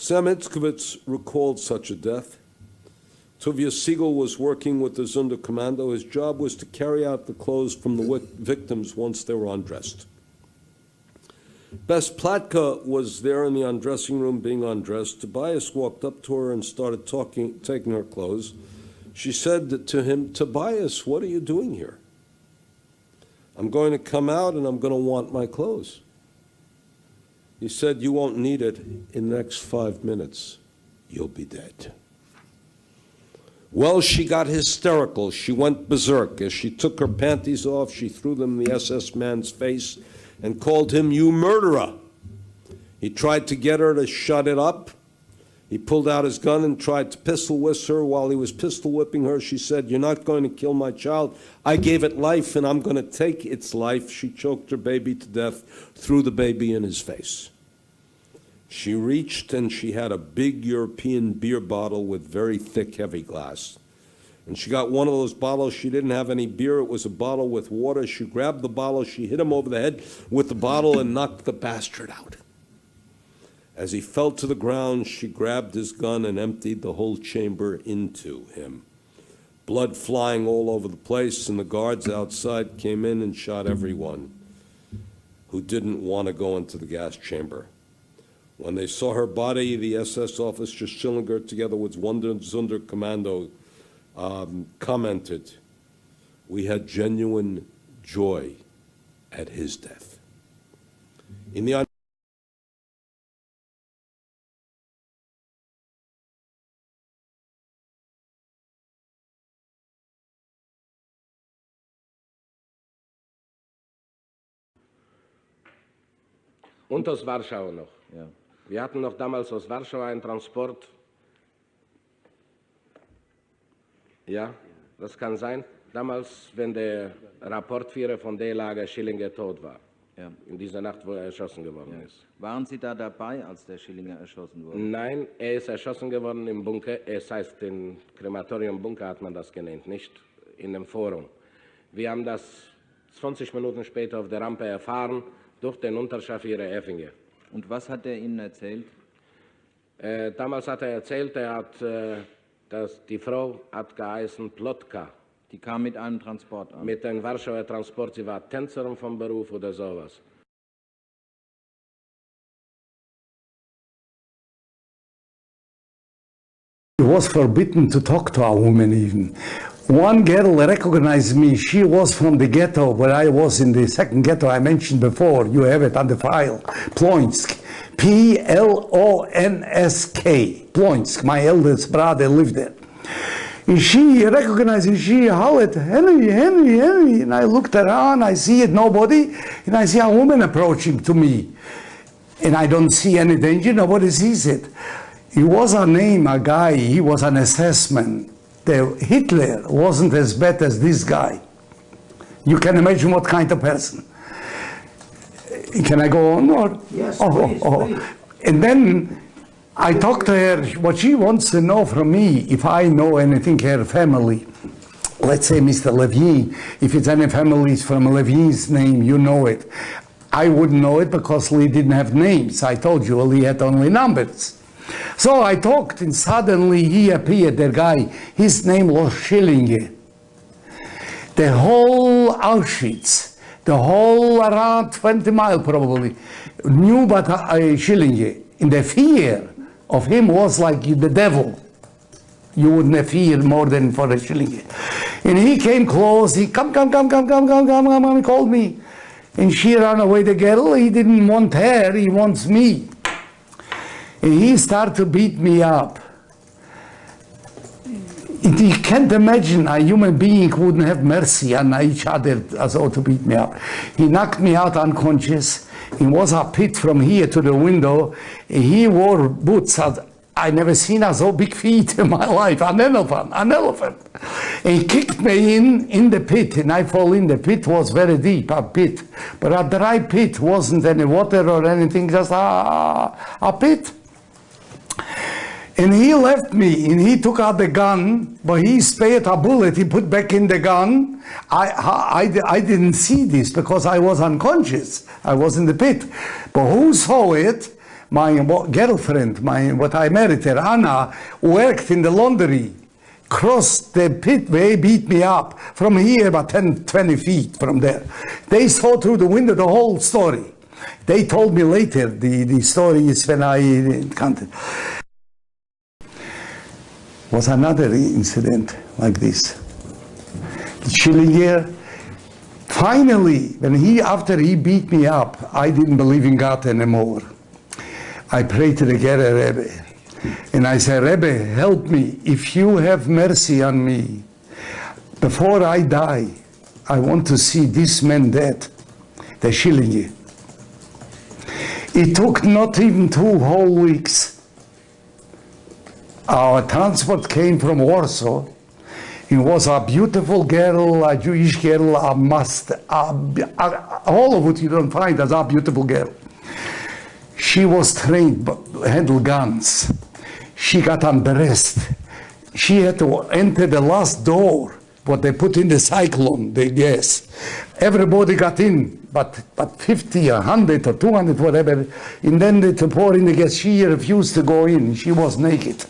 Sam Itzkovitz recalled such a death. Tuvia Siegel was working with the Sonderkommando. His job was to carry out the clothes from the victims once they were undressed. Bess Platka was there in the undressing room being undressed. Tobias walked up to her and started taking her clothes. She said to him, "Tobias, what are you doing here? I'm going to come out and I'm going to want my clothes." He said, "You won't need it. In the next 5 minutes, you'll be dead." Well, she got hysterical. She went berserk. As she took her panties off, she threw them in the SS man's face and called him, "You murderer." He tried to get her to shut it up. He pulled out his gun and tried to pistol whip her. While he was pistol whipping her, she said, "You're not going to kill my child. I gave it life and I'm going to take its life." She choked her baby to death, threw the baby in his face. She reached and she had a big European beer bottle with very thick, heavy glass. And she got one of those bottles. She didn't have any beer. It was a bottle with water. She grabbed the bottle. She hit him over the head with the bottle and knocked the bastard out. As he fell to the ground, she grabbed his gun and emptied the whole chamber into him. Blood flying all over the place, and the guards outside came in and shot everyone who didn't want to go into the gas chamber. When they saw her body, the SS officer Schillinger, together with Sonderkommando, commented, "We had genuine joy at his death." In the Und aus Warschau noch. Ja. Wir hatten noch damals aus Warschau einen Transport. Ja, das kann sein. Damals, wenn der Rapportführer von der Lager Schillinger tot war. Ja. In dieser Nacht, wo er erschossen geworden ist. Waren Sie da dabei, als der Schillinger erschossen wurde? Nein, er ist erschossen geworden im Bunker. Es heißt, im Krematorium-Bunker hat man das genannt, nicht in dem Forum. Wir haben das 20 Minuten später auf der Rampe erfahren, durch den Unterscharführer Effinger. Und was hat er Ihnen erzählt? Damals hat er erzählt, dass die Frau hat geheißen Plotka. Die kam mit einem Transport an? Mit einem Warschauer Transport. Sie war Tänzerin vom Beruf oder sowas. It was forbidden to talk to a woman even. One girl recognized me. She was from the ghetto where I was, in the second ghetto I mentioned before. You have it on the file. Plonsk. P-L-O-N-S-K. Plonsk. My eldest brother lived there. And she recognized me. She hollered, "Henry, Henry, Henry." And I looked around. I see it, nobody. And I see a woman approaching to me. And I don't see any danger. Nobody sees it. He was a name, a guy. He was an SS man. Hitler wasn't as bad as this guy. You can imagine what kind of person. Can I go on? Or? Yes, please. And then I talked to her. What she wants to know from me, if I know anything, her family. Let's say Mr. Levine. If it's any families from Levine's name, you know it. I wouldn't know it because Lee didn't have names. I told you, Lee had only numbers. So I talked, and suddenly he appeared, the guy. His name was Schillinger. The whole Auschwitz, the whole around 20 miles probably, knew about Schillinger. And the fear of him was like the devil. You wouldn't have fear more than for a Schillinger. And he came close, he come, he called me. And she ran away, the girl. He didn't want her, he wants me. And he started to beat me up. And you can't imagine a human being wouldn't have mercy on each other as all to beat me up. He knocked me out unconscious. It was a pit from here to the window. And he wore boots. I never seen so big feet in my life. An elephant. And he kicked me in the pit, and I fall in. The pit was very deep, a pit. But a dry pit, wasn't any water or anything, just a pit. And he left me, and he took out the gun, but he spared a bullet. He put back in the gun. I didn't see this because I was unconscious. I was in the pit. But who saw it? my girlfriend, what I married her, Anna, worked in the laundry, crossed the pit where beat me up from here about 10, 20 feet from there. They saw through the window the whole story. They told me later, the story is when I counted. Was another incident like this. Schillinger, finally, after he beat me up, I didn't believe in God anymore. I prayed to the Gerer Rebbe, and I said, Rebbe, help me. If you have mercy on me, before I die, I want to see this man dead, the Schillinger. It took not even 2 whole weeks. Our transport came from Warsaw. It was a beautiful girl, a Jewish girl, all of what you don't find as a beautiful girl. She was trained to handle guns. She got undressed. She had to enter the last door, what they put in the cyclone, the gas. Everybody got in, but 50 or 100 or 200, whatever, and then they pour in the gas. She refused to go in. She was naked.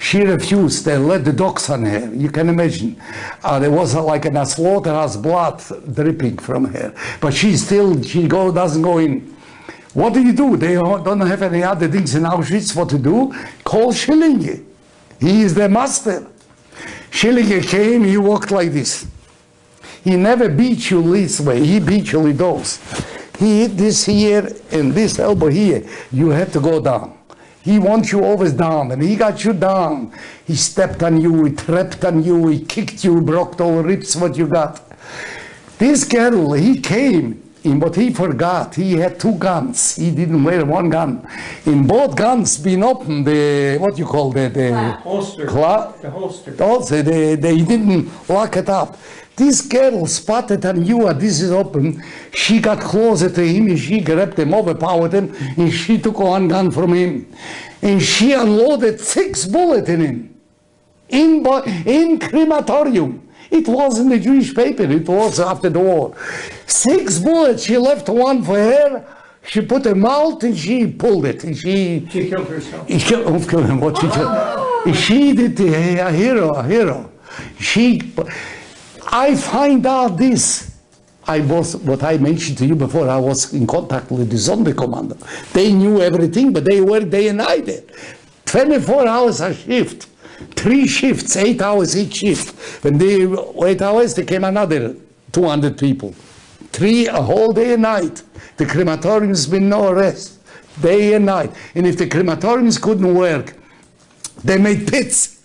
She refused. They let the dogs on her. You can imagine. There was like a slaughterhouse, blood dripping from her. But she doesn't go in. What do you do? They don't have any other things in Auschwitz. What to do? Call Schillinger. He is the master. Schillinger came, he walked like this. He never beat you this way, he beat you with those. He hit this here and this elbow here. You have to go down. He wants you always down, and he got you down. He stepped on you, he trapped on you, he kicked you, broke all ribs what you got. This girl, he came, but he forgot. He had 2 guns. He didn't wear 1 gun. In both guns been open, the holster. The holster. Also, they didn't lock it up. This girl spotted on you, this is open. She got closer to him, and she grabbed him, overpowered him, and she took 1 gun from him. And she unloaded 6 bullets in him. In crematorium. It was in the Jewish paper, it was after the war. 6 bullets, she left 1 for her, she put them out and she pulled it. And she killed herself. She did a hero. I find out this. What I mentioned to you before, I was in contact with the Sonderkommando. They knew everything, but they worked day and night there. 24 hours a shift. 3 shifts, 8 hours each shift. When they 8 hours, there came another 200 people. 3 a whole day and night. The crematoriums been no rest, day and night. And if the crematoriums couldn't work, they made pits.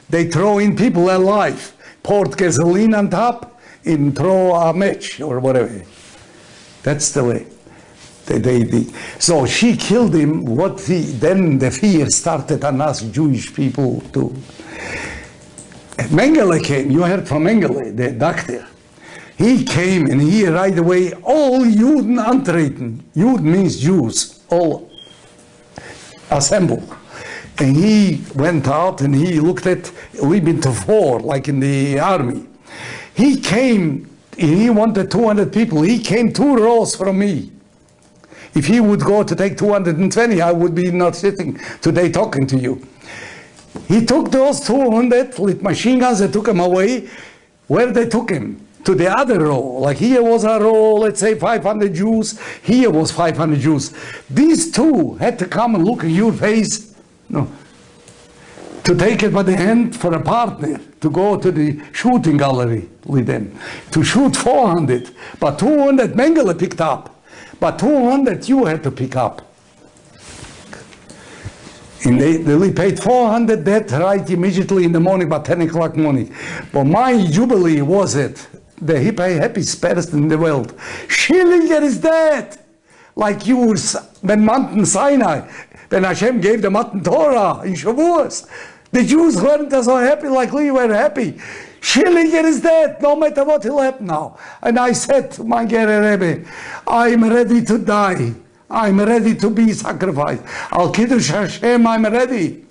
They throw in people alive, poured gasoline on top, and throw a match or whatever. That's the way. So she killed him. Then the fear started on us Jewish people too. Mengele came. You heard from Mengele, the doctor. He came and he right away all Juden antreten. Juden means Jews. All assemble. And he went out and he looked at Libyan to 4, like in the army. He came. He wanted 200 people. He came 2 rows from me. If he would go to take 220, I would be not sitting today talking to you. He took those 200 with machine guns and took them away. Where they took him? To the other row. Like here was a row, let's say 500 Jews. Here was 500 Jews. These 2 had to come and look at your face. No. To take it by the hand for a partner. To go to the shooting gallery with them. To shoot 400. But 200 Mengele picked up. But 200 you had to pick up. And they paid 400 dead right immediately in the morning, about 10 o'clock morning. But my jubilee was it, the happiest person in the world. Schillinger is dead! Like you were, when Mountain Sinai, when Hashem gave the Matan Torah in Shavuos. The Jews weren't so happy like we were happy. Schillinger is dead, no matter what will happen now. And I said to my Gerer Rebbe, I'm ready to die. I'm ready to be sacrificed. Al Kiddush Hashem, I'm ready.